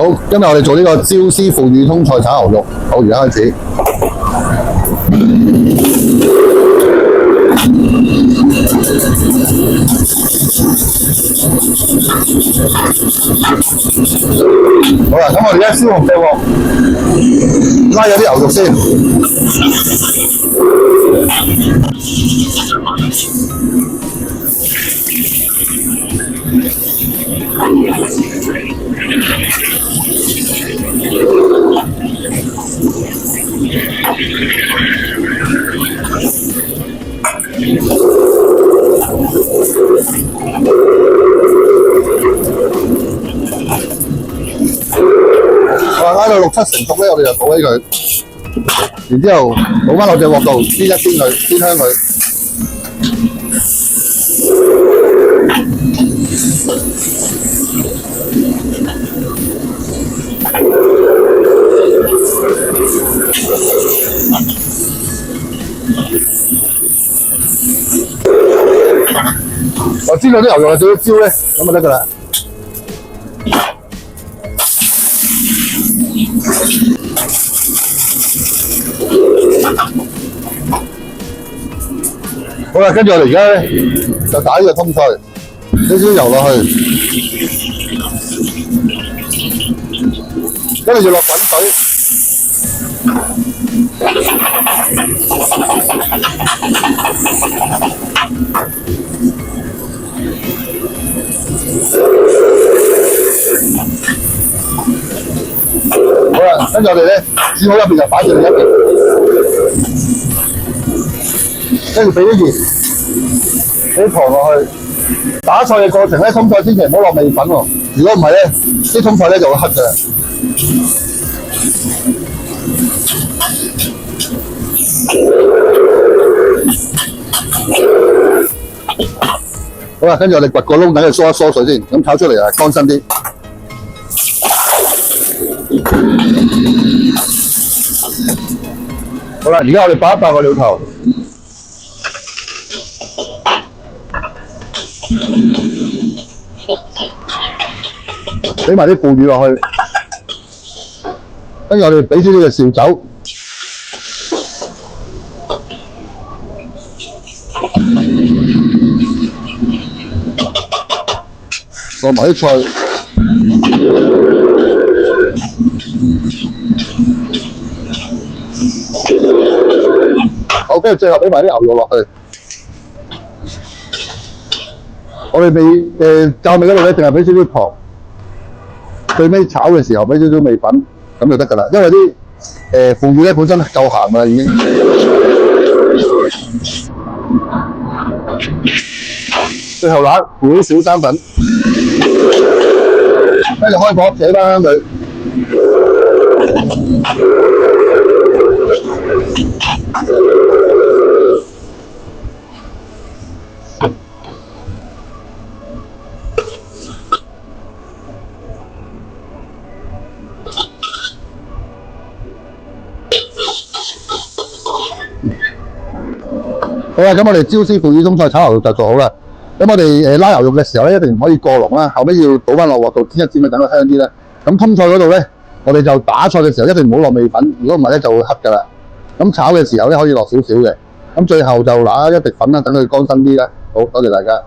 好，今日我哋做呢個椒絲腐乳通菜炒牛肉。好，而家開始。好啦，咁我哋而家燒紅嘅喎，拉咗啲牛肉先。拉到6、7成熟咧，我哋就倒起佢，然之後倒翻落隻鑊度煎一煎佢，煎香佢。我知道啲牛肉有少少焦咧，咁就得噶啦。好啦，跟住我哋而家咧就打呢個通菜，少少油落去，跟住就落滾水。好啦，跟住我哋咧煮好一邊就擺住另一邊，跟住俾啲鹽，俾啲糖落去。打菜嘅過程咧，通菜千祈唔好落味粉喎，如果唔係咧，啲通菜咧就會黑嘅。好啦，跟住我哋掘個窿，等佢疏一疏水先，咁炒出嚟啊乾身啲。好啦，而家我哋爆一爆個料頭，俾埋啲腐乳落去，跟住我哋俾少少嘅紹酒，落埋啲菜。好，跟住最後俾埋啲牛肉落去。我哋調味嗰度咧，淨係俾少少糖。最尾炒嘅時候俾少少味粉，咁就得㗎啦。因為啲腐乳咧本身夠鹹㗎啦，已經。最後揦附啲小生粉，跟住開火扯翻香佢。好啦，咁我哋椒絲腐乳通菜炒牛肉就做好啦。咁我哋拉牛肉嘅時候咧，一定唔可以過籠啦，後尾要倒翻落鑊度煎一煎佢，等佢香啲啦。咁通菜嗰度咧，我哋就打菜嘅時候一定唔好落味粉，如果唔係咧就會黑㗎啦。咁炒嘅時候咧可以落少少嘅，咁最後就揦一滴粉啦，等佢乾身啲啦。好，多謝大家。